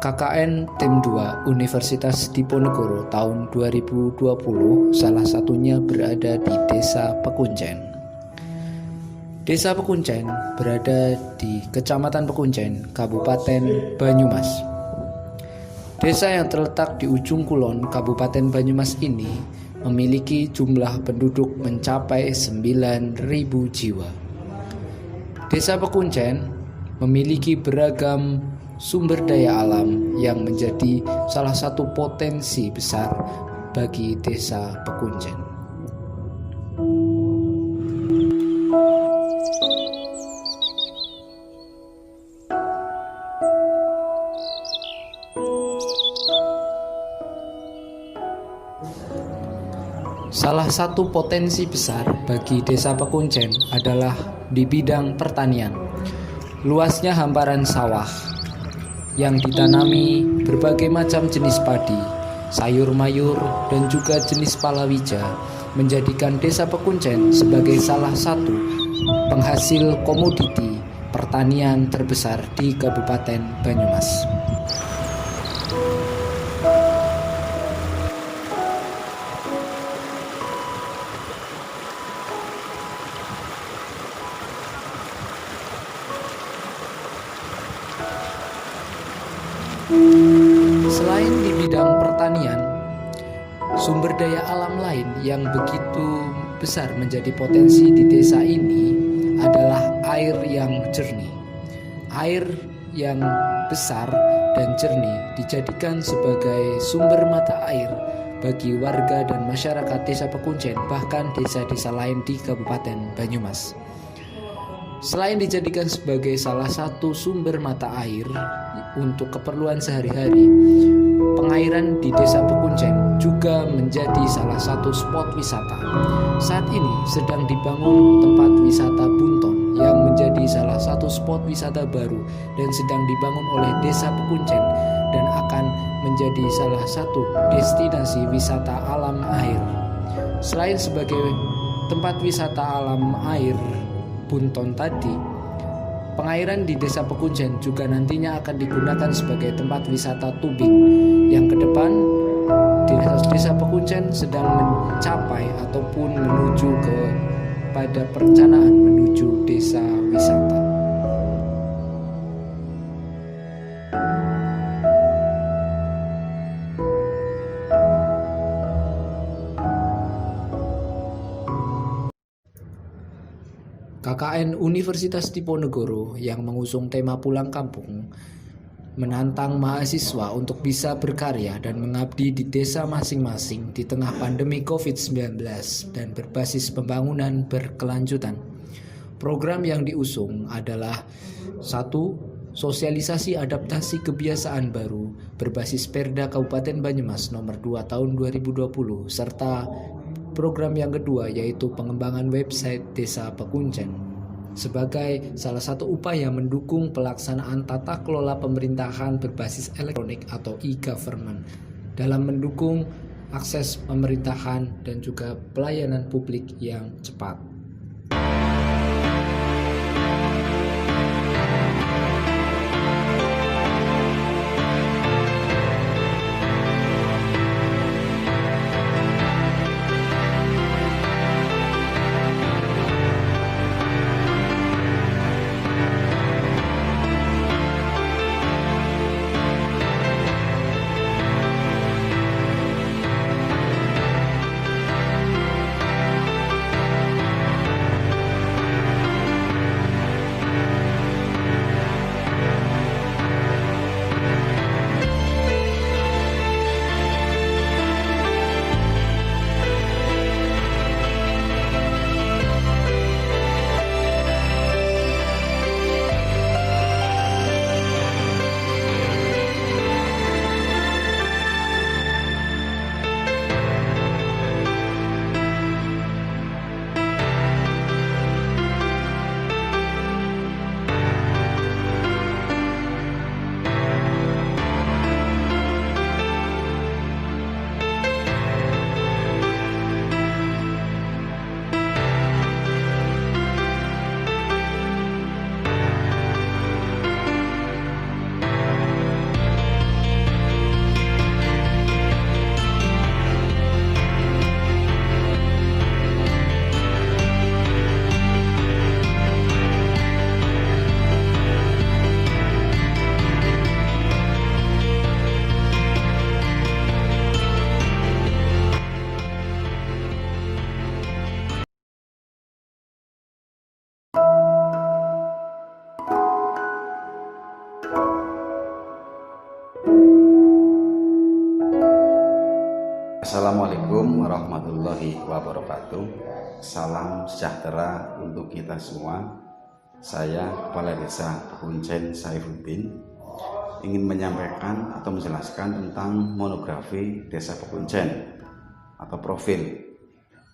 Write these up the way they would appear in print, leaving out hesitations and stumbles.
KKN Tim 2 Universitas Diponegoro tahun 2020 salah satunya berada di Desa Pekuncen. Desa Pekuncen berada di Kecamatan Pekuncen, Kabupaten Banyumas. Desa yang terletak di ujung kulon Kabupaten Banyumas ini memiliki jumlah penduduk mencapai 9.000 jiwa. Desa Pekuncen memiliki beragam sumber daya alam yang menjadi salah satu potensi besar bagi Desa Pekuncen. Salah satu potensi besar bagi Desa Pekuncen adalah di bidang pertanian. Luasnya hamparan sawah yang ditanami berbagai macam jenis padi, sayur mayur, dan juga jenis palawija menjadikan Desa Pekuncen sebagai salah satu penghasil komoditi pertanian terbesar di Kabupaten Banyumas. Selain di bidang pertanian, sumber daya alam lain yang begitu besar menjadi potensi di desa ini adalah air yang jernih. Air yang besar dan jernih dijadikan sebagai sumber mata air bagi warga dan masyarakat Desa Pekuncen, bahkan desa-desa lain di Kabupaten Banyumas. Selain dijadikan sebagai salah satu sumber mata air untuk keperluan sehari-hari, pengairan di Desa Pekuncen juga menjadi salah satu spot wisata. Saat ini sedang dibangun tempat wisata Bunton yang menjadi salah satu spot wisata baru dan sedang dibangun oleh Desa Pekuncen dan akan menjadi salah satu destinasi wisata alam air. Selain sebagai tempat wisata alam air Bunton tadi, pengairan di Desa Pekuncen juga nantinya akan digunakan sebagai tempat wisata tubing yang ke depan Desa Pekuncen sedang mencapai ataupun menuju pada perencanaan menuju desa wisata. KKN Universitas Diponegoro yang mengusung tema pulang kampung menantang mahasiswa untuk bisa berkarya dan mengabdi di desa masing-masing di tengah pandemi COVID-19 dan berbasis pembangunan berkelanjutan. Program yang diusung adalah 1. Sosialisasi adaptasi kebiasaan baru berbasis Perda Kabupaten Banyumas nomor 2 tahun 2020 serta program yang kedua yaitu pengembangan website Desa Pekuncen sebagai salah satu upaya mendukung pelaksanaan tata kelola pemerintahan berbasis elektronik atau e-government dalam mendukung akses pemerintahan dan juga pelayanan publik yang cepat. Assalamualaikum warahmatullahi wabarakatuh. Salam sejahtera untuk kita semua. Saya Kepala Desa Pekuncen Saifuddin ingin menyampaikan atau menjelaskan tentang monografi Desa Pekuncen atau profil.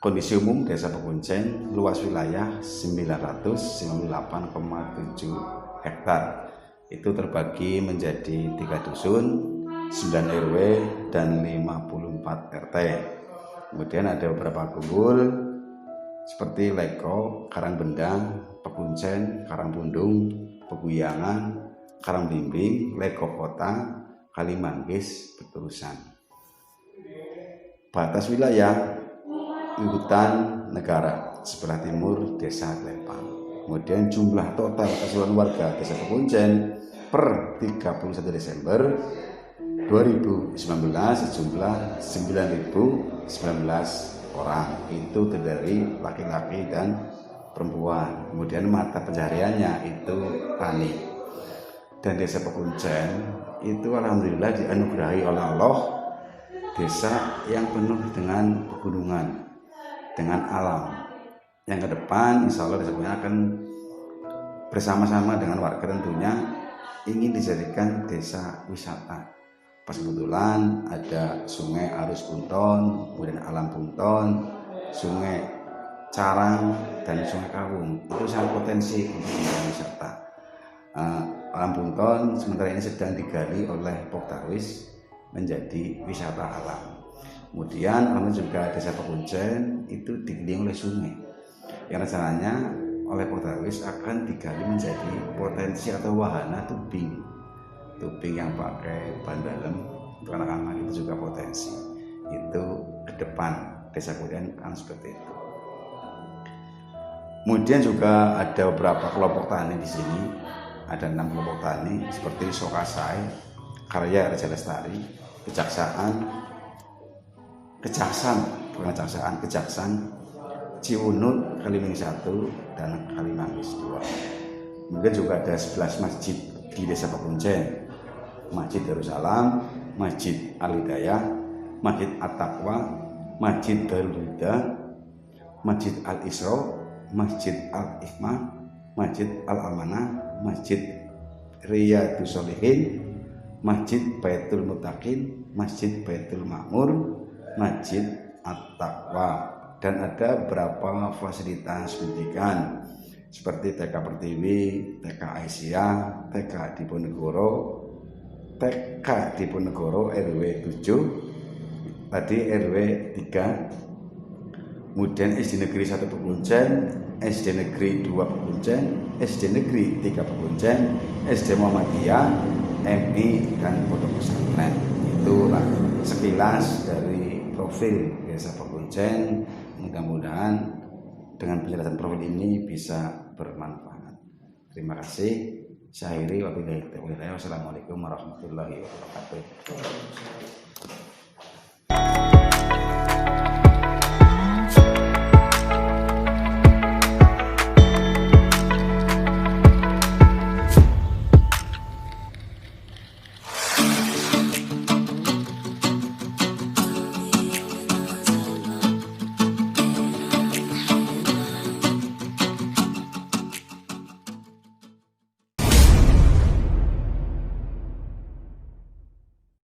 Kondisi umum Desa Pekuncen, luas wilayah 998,7 hektar. Itu terbagi menjadi 3 dusun, 9 RW dan 54 RT. Kemudian ada beberapa kumpul seperti Leko, Karangbendang, Pekuncen, Karangpundung, Peguyangan, Karangbimbing, Leko Kota, Kalimanggis, Peterusan. Batas wilayah hutan negara sebelah timur Desa Lepang. Kemudian jumlah total keseluruhan warga Desa Pekuncen per 31 Desember 2019 sejumlah 9.019 orang. Itu terdiri laki-laki dan perempuan. Kemudian mata pencahariannya itu tani. Dan Desa Pekuncen itu alhamdulillah dianugerahi oleh Allah desa yang penuh dengan pegunungan, dengan alam. Yang ke depan insya Allah Desa Pekuncen akan bersama-sama dengan warga tentunya ingin dijadikan desa wisata. Pas kebetulan ada sungai Arus Bunton, kemudian Alam Bunton, sungai Carang, dan sungai Kawung. Itu sangat potensi untuk menjadi wisata. Alam Bunton sementara ini sedang digali oleh Pokdarwis menjadi wisata alam. Kemudian juga Desa Pekuncen itu dikelilingi oleh sungai yang rencananya oleh Pokdarwis akan digali menjadi potensi atau wahana tubing yang pakai ban dalam untuk anak-anak. Itu juga potensi. Itu ke depan Desa Pekuncen akan seperti itu. Kemudian juga ada beberapa kelompok tani di sini. Ada 6 kelompok tani seperti Sokasai, Karya Raja Lestari, Kejaksan, Ciwunut, Kalimanggis 1 dan Kalimanggis 2. Kemudian juga ada 11 masjid di Desa Pekuncen. Masjid Darussalam, Masjid Al-Hidayah, Masjid At-Taqwa, Masjid Darul Huda, Masjid Al-Isra, Masjid Al-Hikmah, Masjid Al-Amanah, Masjid Riyadus Sholihin, Masjid Baitul Muttaqin, Masjid Baitul Makmur, Masjid At-Taqwa. Dan ada beberapa fasilitas pendidikan seperti TK Pertiwi, TK Aisyah, TK Diponegoro RW 7, tadi RW 3, kemudian SD Negeri 1 Pekuncen, SD Negeri 2 Pekuncen, SD Negeri 3 Pekuncen, SD Muhammadiyah, MI, dan pondok pesantren. Itulah sekilas dari profil Desa Pekuncen. Mudah-mudahan dengan penjelasan profil ini bisa bermanfaat. Terima kasih. Syahiri wabillahi taufiq. Wassalamualaikum warahmatullahi wabarakatuh.